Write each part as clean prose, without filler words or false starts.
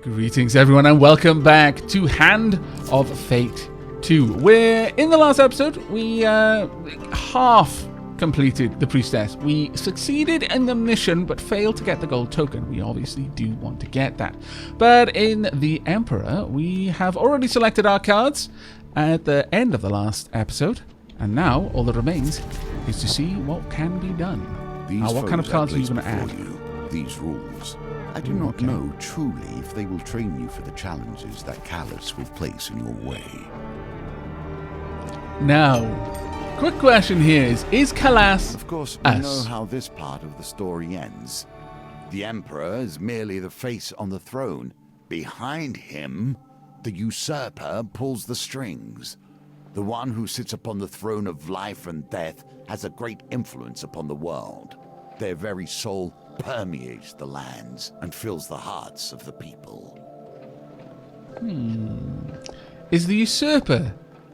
Greetings everyone and welcome back to Hand of Fate 2, where in the last episode we half completed the priestess. We succeeded in the mission but failed to get the gold token. We obviously do want to get that. But in the Emperor we have already selected our cards at the end of the last episode, and now all that remains is to see what can be done. What kind of cards are you going to add? These rules. I do not know truly if they will train you for the challenges that Callus will place in your way. Now, quick question here is Callus Of course, we know how this part of the story ends. The Emperor is merely the face on the throne. Behind him, the usurper pulls the strings. The one who sits upon the throne of life and death has a great influence upon the world. Their very soul permeates the lands and fills the hearts of the people. Is the usurper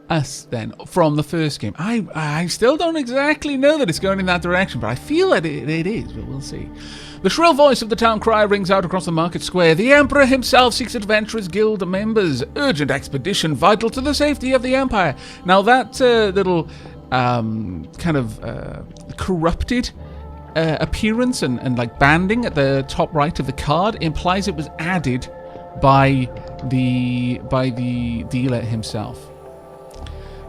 us then from the first game? I still don't exactly know that it's going in that direction, but I feel that it is, but we'll see. The shrill voice of the town crier rings out across the market square. The Emperor himself seeks adventurers guild members. Urgent expedition vital to the safety of the Empire. Now that little kind of corrupted appearance and like banding at the top right of the card implies it was added by the dealer himself.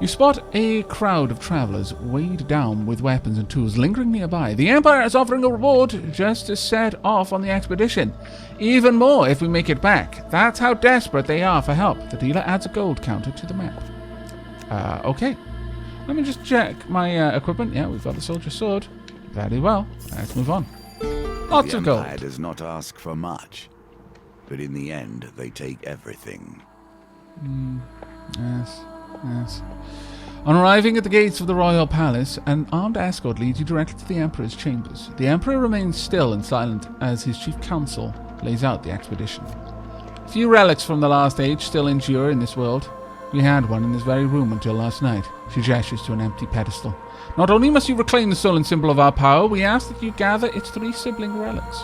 You spot a crowd of travelers weighed down with weapons and tools lingering nearby. The Empire is offering a reward just to set off on the expedition. Even more if we make it back. That's how desperate they are for help. The dealer adds a gold counter to the map. Okay. Let me just check my equipment. Yeah, we've got the soldier's sword. Very well. Let's move on. Lots of gold. The Empire does not ask for much, but in the end, they take everything. Yes. On arriving at the gates of the royal palace, an armed escort leads you directly to the Emperor's chambers. The Emperor remains still and silent as his chief counsel lays out the expedition. Few relics from the last age still endure in this world. We had one in this very room until last night. She gestures to an empty pedestal. Not only must you reclaim the stolen symbol of our power, we ask that you gather its 3 sibling relics.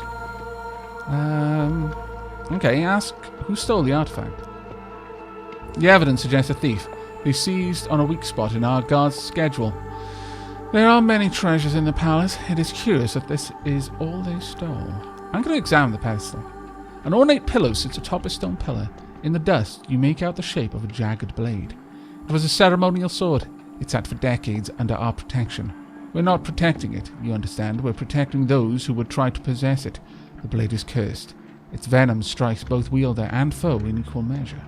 Okay, ask who stole the artifact. The evidence suggests a thief. They seized on a weak spot in our guard's schedule. There are many treasures in the palace. It is curious that this is all they stole. I'm going to examine the pedestal. An ornate pillow sits atop a stone pillar. In the dust, you make out the shape of a jagged blade. It was a ceremonial sword. It sat for decades under our protection. We're not protecting it, you understand. We're protecting those who would try to possess it. The blade is cursed. Its venom strikes both wielder and foe in equal measure.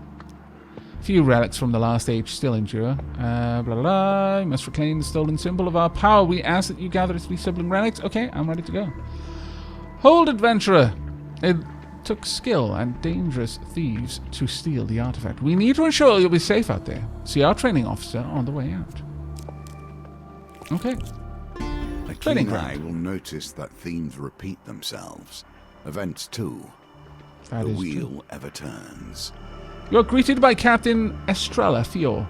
Few relics from the last age still endure. Blah, blah, blah. You must reclaim the stolen symbol of our power. We ask that you gather its 3 sibling relics. Okay, I'm ready to go. Hold, adventurer. It took skill and dangerous thieves to steal the artifact. We need to ensure you'll be safe out there. See our training officer on the way out. Okay. A keen eye will notice that themes repeat themselves. Events too. The wheel ever turns. You're greeted by Captain Estrella Fior.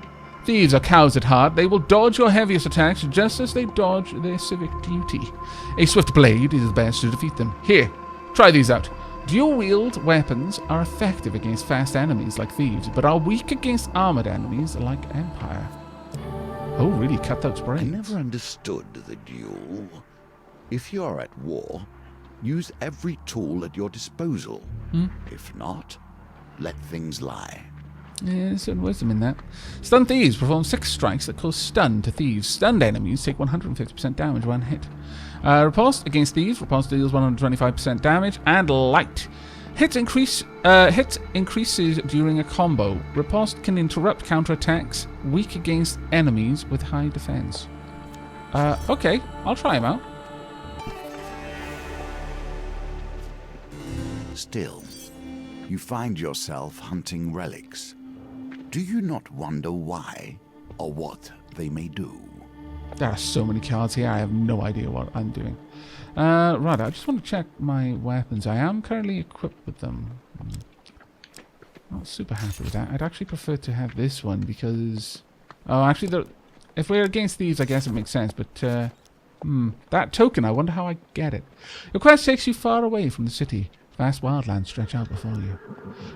Thieves are cowards at heart. They will dodge your heaviest attacks just as they dodge their civic duty. A swift blade is best to defeat them. Here, try these out. Dual-wield weapons are effective against fast enemies like thieves, but are weak against armored enemies like Empire. Oh, really? Cut those brains. I never understood the duel. If you're at war, use every tool at your disposal. If not, let things lie. Yeah, there's certain wisdom in that. Stunned thieves perform 6 strikes that cause stun to thieves. Stunned enemies take 150% damage when hit. Repulsed against thieves. Repulsed deals 125% damage. And light. Hit increases during a combo. Repulsed can interrupt counterattacks. Weak against enemies with high defense. Okay, I'll try him out. Still, you find yourself hunting relics. Do you not wonder why or what they may do? There are so many cards here, I have no idea what I'm doing. Right, I just want to check my weapons. I am currently equipped with them. Not super happy with that. I'd actually prefer to have this one because... Oh, actually, if we're against thieves, I guess it makes sense, but... that token, I wonder how I get it. Your quest takes you far away from the city. Vast wildlands stretch out before you.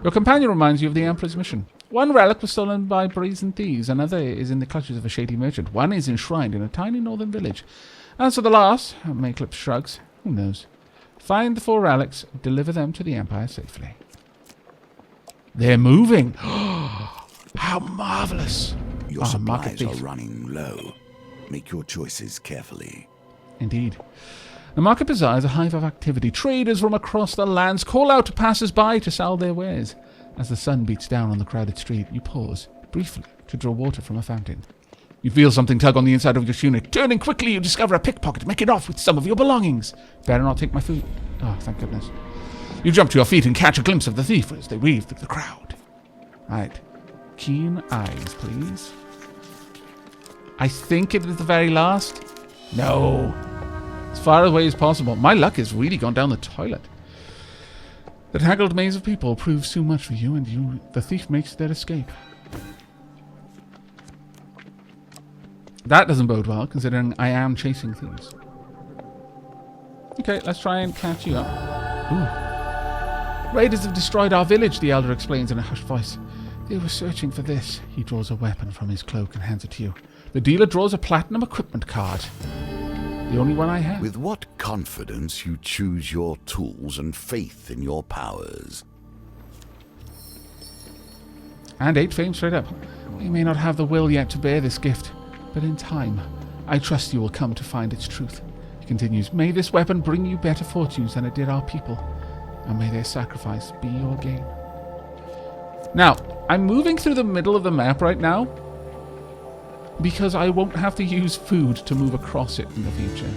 Your companion reminds you of the Emperor's mission. One relic was stolen by brazen thieves, another is in the clutches of a shady merchant. One is enshrined in a tiny northern village. As for the last, Mayclip shrugs, who knows? Find the 4 relics, deliver them to the Empire safely. They're moving! How marvellous! Your supplies are running low. Make your choices carefully. Indeed. The market bazaar is a hive of activity. Traders from across the lands call out to passers-by to sell their wares. As the sun beats down on the crowded street, you pause, briefly, to draw water from a fountain. You feel something tug on the inside of your tunic. Turning quickly, you discover a pickpocket, making off with some of your belongings. Better not take my food. Oh, thank goodness. You jump to your feet and catch a glimpse of the thief as they weave through the crowd. Right. Keen eyes, please. I think it is the very last. No. As far away as possible. My luck has really gone down the toilet. The tangled maze of people proves too much for you, and the thief makes their escape. That doesn't bode well, considering I am chasing thieves. Okay, let's try and catch you up. Ooh. Raiders have destroyed our village, the elder explains in a hushed voice. They were searching for this. He draws a weapon from his cloak and hands it to you. The dealer draws a platinum equipment card. The only one I have. With what confidence you choose your tools and faith in your powers. And 8 fame straight up. You may not have the will yet to bear this gift, but in time, I trust you will come to find its truth. He continues, may this weapon bring you better fortunes than it did our people, and may their sacrifice be your gain. Now, I'm moving through the middle of the map right now, because I won't have to use food to move across it in the future.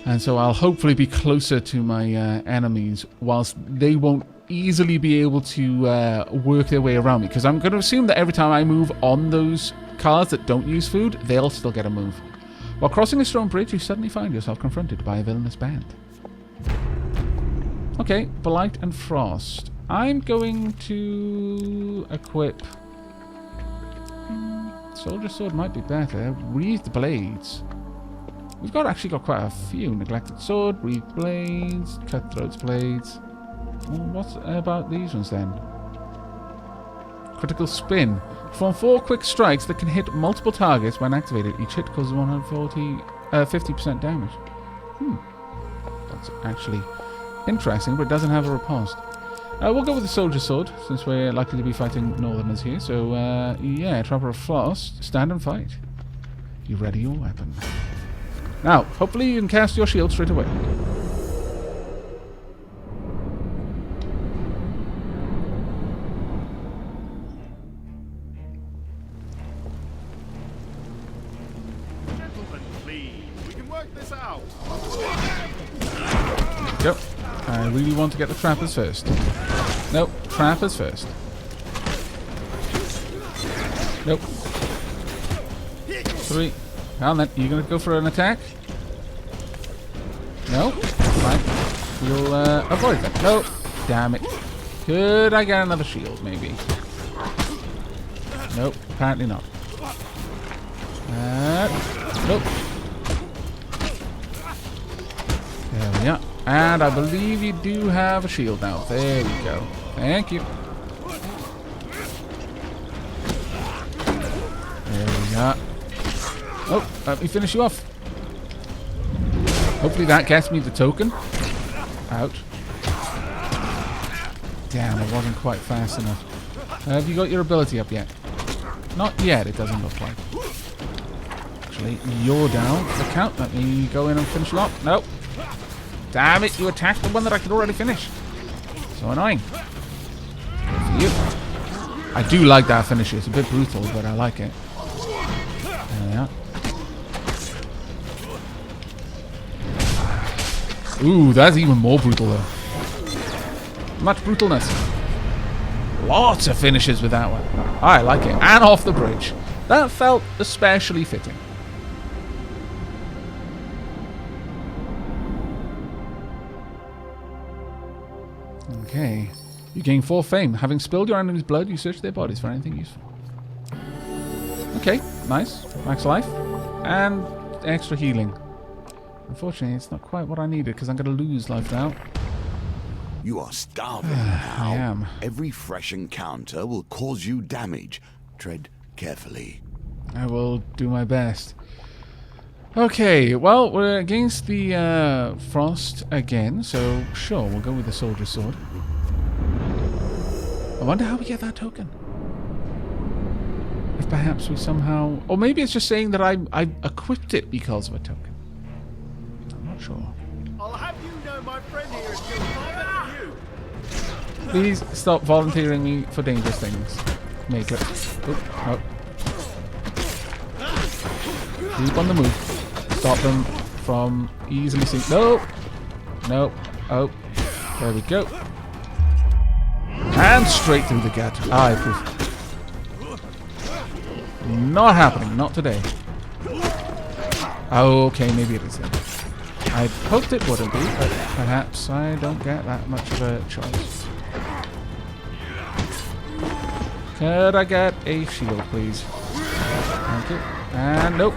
And so I'll hopefully be closer to my enemies, whilst they won't easily be able to work their way around me. Because I'm going to assume that every time I move on those cards that don't use food, they'll still get a move. While crossing a stone bridge, you suddenly find yourself confronted by a villainous band. Okay, Blight and Frost. I'm going to equip... Soldier Sword might be better. Wreathed Blades. We've actually got quite a few. Neglected Sword, Wreathed Blades, Cutthroat's Blades. Well, what about these ones then? Critical Spin. Perform 4 quick strikes that can hit multiple targets when activated. Each hit causes 50% damage. That's actually interesting, but it doesn't have a riposte. We'll go with the Soldier Sword, since we're likely to be fighting Northerners here. So, yeah, Trapper of Frost, stand and fight. You ready your weapon. Now, hopefully you can cast your shield straight away. Gentlemen, please. We can work this out. Yep. I really want to get the trappers first. Nope, trappers first. Nope. 3. Well then, you gonna go for an attack? No? Fine. We'll avoid that. No! Damn it. Could I get another shield, maybe? Nope, apparently not. Nope. There we are. And I believe you do have a shield now. There we go. Thank you. There we are. Oh, let me finish you off. Hopefully that gets me the token. Ouch. Damn, I wasn't quite fast enough. Have you got your ability up yet? Not yet, it doesn't look like. Actually, you're down for the count. Let me go in and finish you off. Nope. Damn it, you attacked the one that I could already finish. So annoying. For you. I do like that finisher. It's a bit brutal, but I like it. There we are. Ooh, that's even more brutal though. Much brutalness. Lots of finishes with that one. I like it. And off the bridge. That felt especially fitting. Okay. You gain 4 fame. Having spilled your enemy's blood, you search their bodies for anything useful. Okay, nice. Max life. And extra healing. Unfortunately, it's not quite what I needed because I'm going to lose life now. You are starving now. I am. Every fresh encounter will cause you damage. Tread carefully. I will do my best. Okay, well, we're against the frost again, so sure, we'll go with the soldier's sword. I wonder how we get that token. If perhaps we somehow... Or maybe it's just saying that I equipped it because of a token. I'm not sure. I'll have you know my friend here is still far better than you. Please stop volunteering me for dangerous things. Make it. Oh. Keep on the move. Stop them from easily seeing... No! No. Oh. There we go. And straight through the gut. I approve. Not happening. Not today. Okay, maybe it is then. I hoped it wouldn't be, but perhaps I don't get that much of a choice. Could I get a shield, please? Thank you. And nope.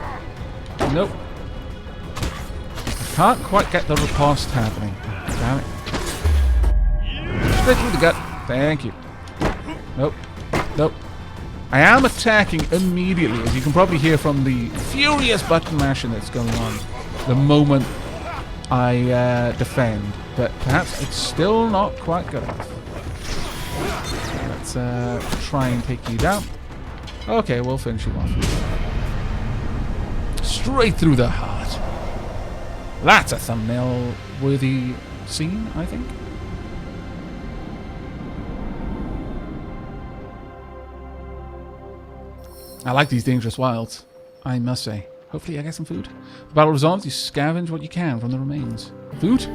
Nope. I can't quite get the riposte happening. Damn it. Straight through the gut. Thank you. Nope. Nope. I am attacking immediately, as you can probably hear from the furious button mashing that's going on the moment I defend. But perhaps it's still not quite good enough. Let's try and take you down. Okay, we'll finish you off. Straight through the heart. That's a thumbnail-worthy scene, I think. I like these dangerous wilds, I must say. Hopefully I get some food. The battle resolves, you scavenge what you can from the remains. Food?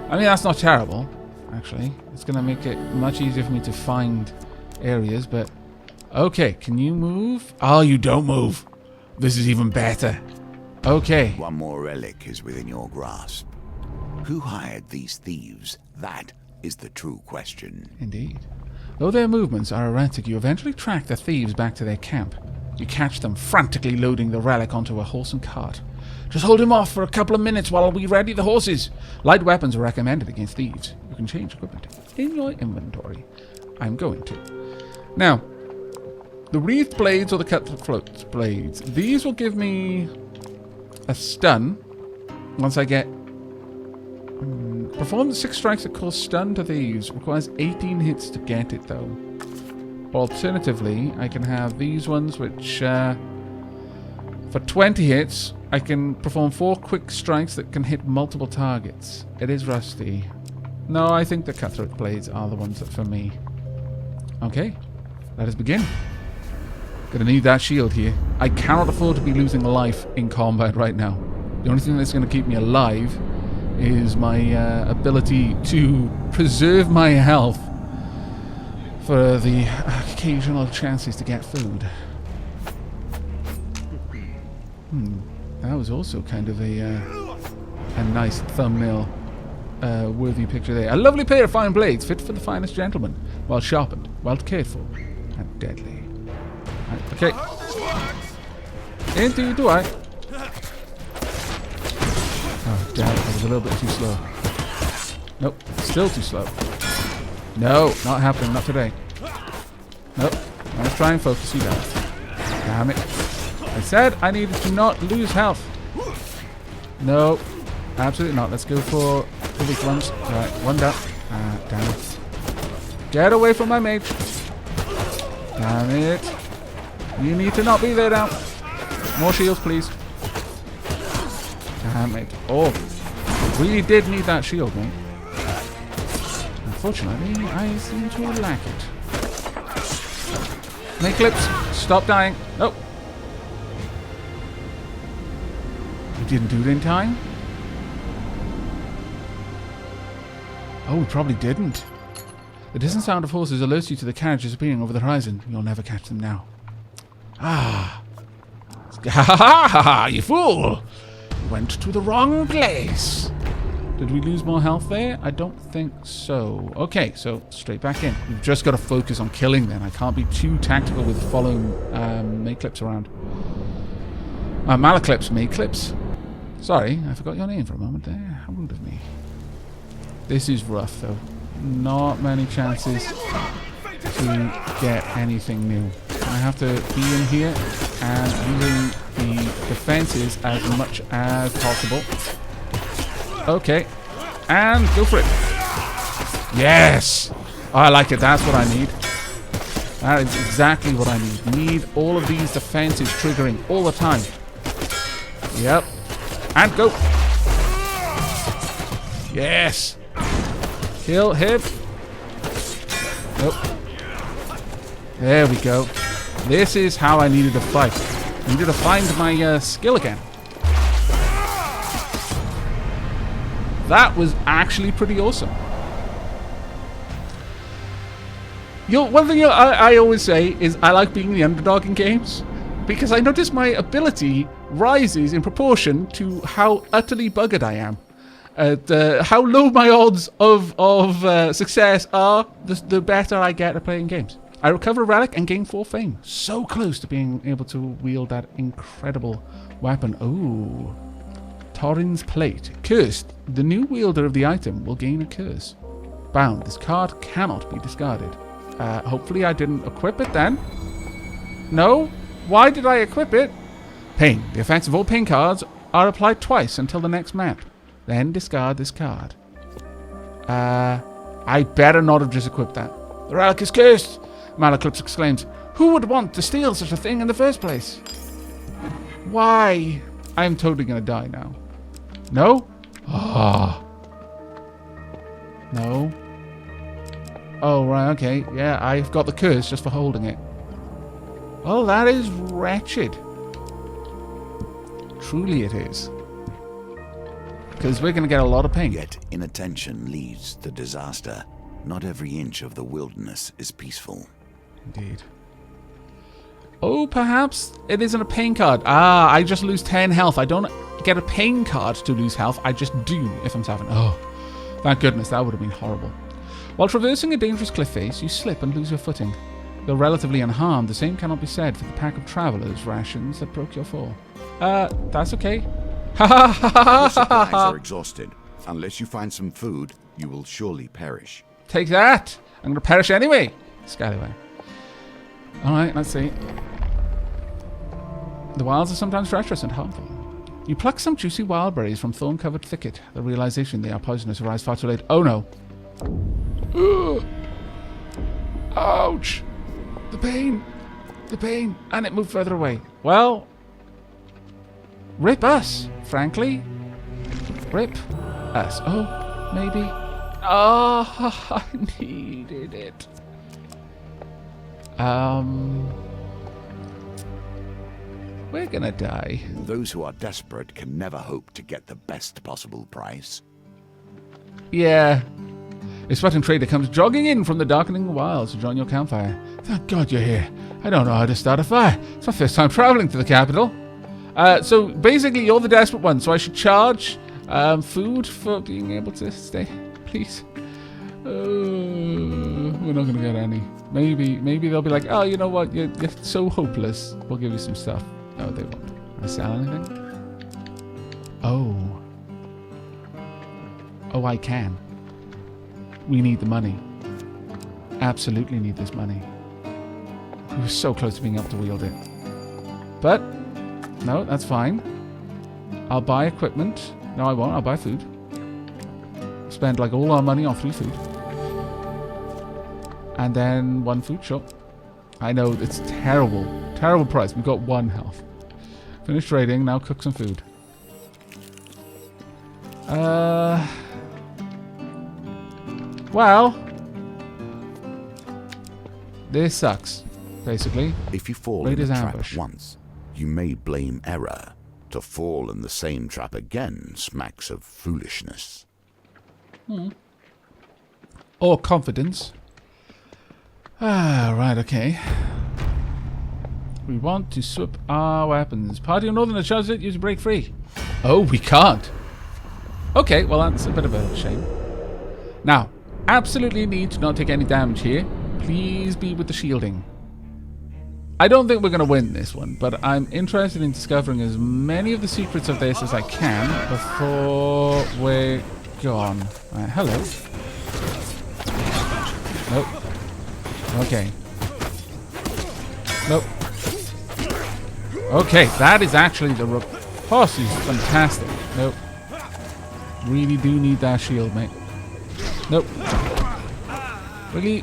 I mean, that's not terrible, actually. It's going to make it much easier for me to find areas, but... Okay, can you move? Oh, you don't move. This is even better. Okay. One more relic is within your grasp. Who hired these thieves? That is the true question. Indeed. Though their movements are erratic, you eventually track the thieves back to their camp. You catch them frantically loading the relic onto a horse and cart. Just hold him off for a couple of minutes while we ready the horses. Light weapons are recommended against thieves. You can change equipment in your inventory. I'm going to. Now, the wreathed blades or the cutthroat blades. These will give me a stun once I get... Perform 6 strikes that cause stun to thieves. Requires 18 hits to get it, though. Alternatively, I can have these ones, which... for 20 hits, I can perform 4 quick strikes that can hit multiple targets. It is rusty. No, I think the cutthroat blades are the ones that for me. Okay, let us begin. Gonna need that shield here. I cannot afford to be losing life in combat right now. The only thing that's going to keep me alive is my ability to preserve my health for the occasional chances to get food. That was also kind of a nice thumbnail worthy picture there. A lovely pair of fine blades, fit for the finest gentleman, well sharpened, well cared for, and deadly. Right, okay. Indeed do I. Oh, damn it, I was a little bit too slow. Nope, still too slow. No, not happening, not today. Nope, let's try and focus you down. Damn it. I said I needed to not lose health. No, absolutely not. Let's go for the weak ones. Alright, one down. Damn it. Get away from my mage. Damn it. You need to not be there now. More shields, please. Damn it. Oh, really did need that shield, mate. Unfortunately, I seem to lack it. Make clips. Stop dying. Nope. You didn't do it in time? Oh, we probably didn't. The distant sound of horses alerts you to the carriage disappearing over the horizon. You'll never catch them now. Ah. Ha ha ha ha! You fool! You went to the wrong place. Did we lose more health there? I don't think so. Okay, so straight back in. We've just got to focus on killing then. I can't be too tactical with following make clips around. Malaclips, make clips. Sorry, I forgot your name for a moment there. How rude of me. This is rough, though. Not many chances to get anything new. I have to be in here and using the defenses as much as possible. Okay. And go for it. Yes! I like it. That's what I need. That is exactly what I need. Need all of these defenses triggering all the time. Yep. And go. Yes. Kill him. Nope. There we go. This is how I needed to fight. I needed to find my skill again. That was actually pretty awesome. One thing I always say is I like being the underdog in games, because I notice my ability rises in proportion to how utterly buggered I am. How low my odds of success are, the better I get at playing games. I recover a relic and gain 4 fame. So close to being able to wield that incredible weapon. Ooh. Torin's Plate. Cursed. The new wielder of the item will gain a curse. Bound. This card cannot be discarded. Hopefully I didn't equip it then. No? Why did I equip it? Pain. The effects of all pain cards are applied twice until the next map. Then discard this card. I better not have just equipped that. The relic is cursed! Malaclips exclaims. Who would want to steal such a thing in the first place? Why? I'm totally gonna die now. No? Ah. No. Oh, right, okay. Yeah, I've got the curse just for holding it. Oh, that is wretched. Truly it is. Because we're going to get a lot of pain. Yet inattention leads to disaster. Not every inch of the wilderness is peaceful. Indeed. Oh, perhaps it isn't a pain card. Ah, I just lose 10 health. I don't get a pain card to lose health. I just do if I'm suffering. Oh, thank goodness. That would have been horrible. While traversing a dangerous cliff face, you slip and lose your footing. Though relatively unharmed, the same cannot be said for the pack of travelers' rations that broke your fall. That's okay. Your supplies are exhausted. Unless you find some food, you will surely perish. Take that! I'm going to perish anyway. Scallywag. Alright, let's see. The wilds are sometimes treacherous and harmful. You pluck some juicy wild berries from thorn-covered thicket. The realization they are poisonous arrives far too late. Oh no. Ugh. Ouch! The pain! The pain! And it moved further away. Well... rip us, frankly. Rip us. Oh, maybe. Oh, I needed it. We're gonna die. Those who are desperate can never hope to get the best possible price. Yeah. A sweating trader comes jogging in from the darkening wilds to join your campfire. Thank God you're here. I don't know how to start a fire. It's my first time traveling to the capital. So basically you're the desperate one, so I should charge food for being able to stay, please. We're not gonna get any. Maybe they'll be like, oh, you know what? You're so hopeless. We'll give you some stuff. No, they won't. Can I sell anything? Oh. Oh, I can. We need the money. Absolutely need this money. We were so close to being able to wield it. But, no, that's fine. I'll buy equipment. No, I won't. I'll buy food. Spend like all our money on 3 food. And then 1 food, sure. I know, it's terrible. Terrible price. We've got 1 health. Finish trading, now cook some food. Well, this sucks, basically. If you fall in a trap once, you may blame error. To fall in the same trap again smacks of foolishness. Or confidence. Ah, right, okay. We want to swap our weapons. Party of Northern charges it, use a break free. Oh, we can't. Okay, well that's a bit of a shame. Now, absolutely need to not take any damage here. Please be with the shielding. I don't think we're going to win this one, but I'm interested in discovering as many of the secrets of this as I can before we gone. Right, hello. Nope. Okay. Nope. Okay, that is actually the riposte is fantastic. Nope. Really do need that shield, mate. Nope.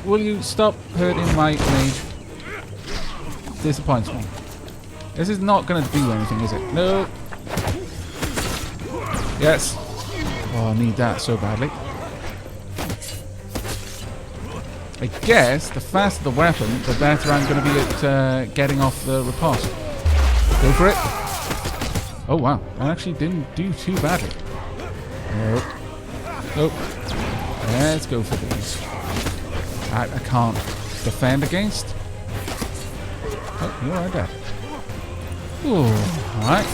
Will you stop hurting my mage? Disappoints me. This is not going to do anything, is it? No. Yes. Oh, I need that so badly. I guess the faster the weapon, the better I'm going to be at getting off the riposte. Go for it. Oh, wow. That actually didn't do too badly. Nope. Nope. Let's go for these. I can't defend against. Oh, you're right there. Ooh, alright.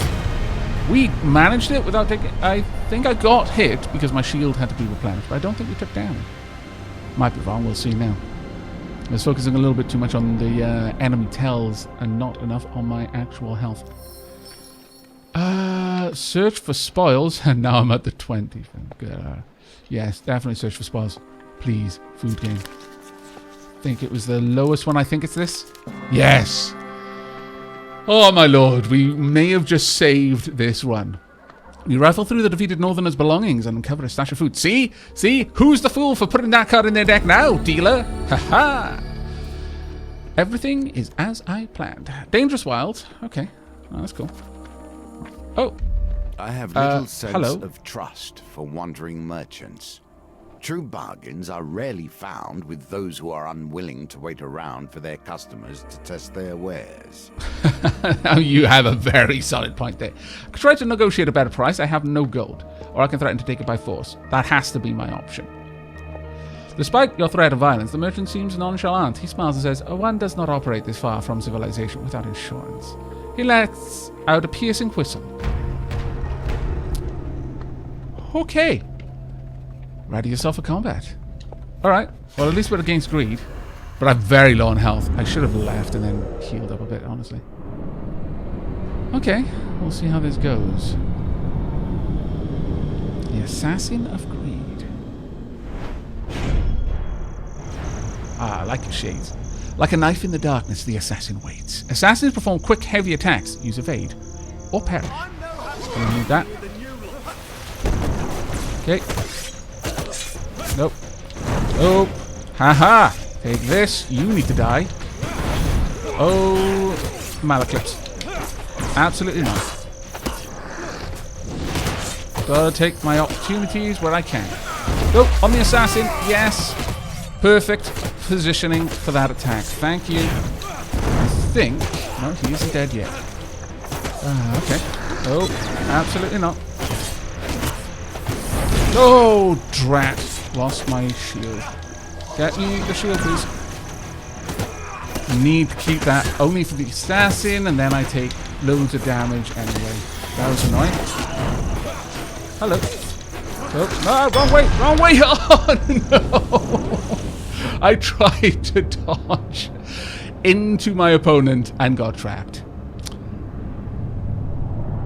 We managed it without taking... I think I got hit because my shield had to be replenished, but I don't think we took damage. Might be wrong, we'll see now. I was focusing a little bit too much on the enemy tells and not enough on my actual health. Search for spoils, and now I'm at the 20. Yes, definitely search for spoils. Please, food game. Think it was the lowest one. I think it's this. Yes. Oh my lord, we may have just saved this run. We rifle through the defeated Northerners' belongings and uncover a stash of food. See? See? Who's the fool for putting that card in their deck now, dealer? Haha! Everything is as I planned. Dangerous Wild. Okay. Oh, that's cool. Oh. I have little sense hello. of trust for wandering merchants. True bargains are rarely found with those who are unwilling to wait around for their customers to test their wares. Now you have a very solid point there. I could try to negotiate a better price. I have no gold. Or I can threaten to take it by force. That has to be my option. Despite your threat of violence, the merchant seems nonchalant. He smiles and says, one does not operate this far from civilization without insurance. He lets out a piercing whistle. Okay. Ready yourself for combat. Alright. Well, at least we're against greed. But I'm very low on health. I should have left and then healed up a bit, honestly. Okay. We'll see how this goes. The Assassin of Greed. Ah, I like your shades. Like a knife in the darkness, the assassin waits. Assassins perform quick, heavy attacks. Use evade. Or perish. Gonna need that. Okay. Nope. Nope. Haha. Take this. You need to die. Oh, Malaclips. Absolutely not. Gotta take my opportunities where I can. Nope. On the assassin. Yes. Perfect positioning for that attack. Thank you. I think... No, he isn't dead yet. Okay. Oh, absolutely not. Oh, drat. Lost my shield. Get me the shield, please. Need to keep that only for the assassin, and then I take loads of damage anyway. That was annoying. Hello. Oh, no, wrong way, wrong way. Oh, no. I tried to dodge into my opponent and got trapped.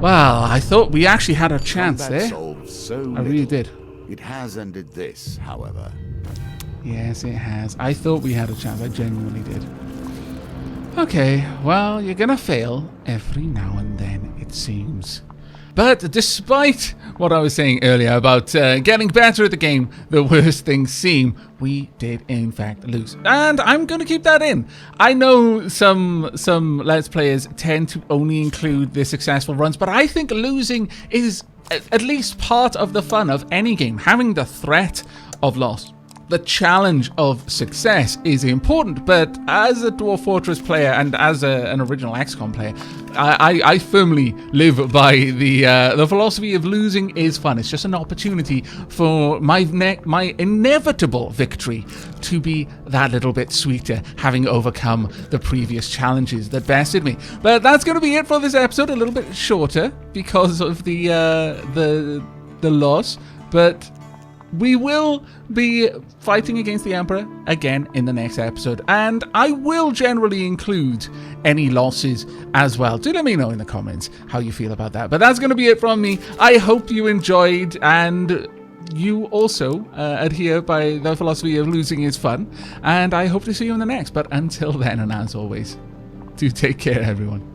Well, I thought we actually had a chance there. I really did. It has ended this, however. Yes, it has. I thought we had a chance. I genuinely did. Okay, well, you're gonna fail every now and then, it seems. But despite what I was saying earlier about getting better at the game, the worse things seem, we did in fact lose. And I'm going to keep that in. I know some Let's Players tend to only include the successful runs, but I think losing is at least part of the fun of any game. Having the threat of loss. The challenge of success is important, but as a Dwarf Fortress player and as an original XCOM player, I firmly live by the philosophy of losing is fun. It's just an opportunity for my inevitable victory to be that little bit sweeter, having overcome the previous challenges that bested me. But that's going to be it for this episode. A little bit shorter because of the loss, but we will be fighting against the Emperor again in the next episode, and I will generally include any losses as well. Do let me know in the comments how you feel about that. But that's going to be it from me. I hope you enjoyed, and you also adhere by the philosophy of losing is fun, and I hope to see you in the next. But until then, and as always, do take care, everyone.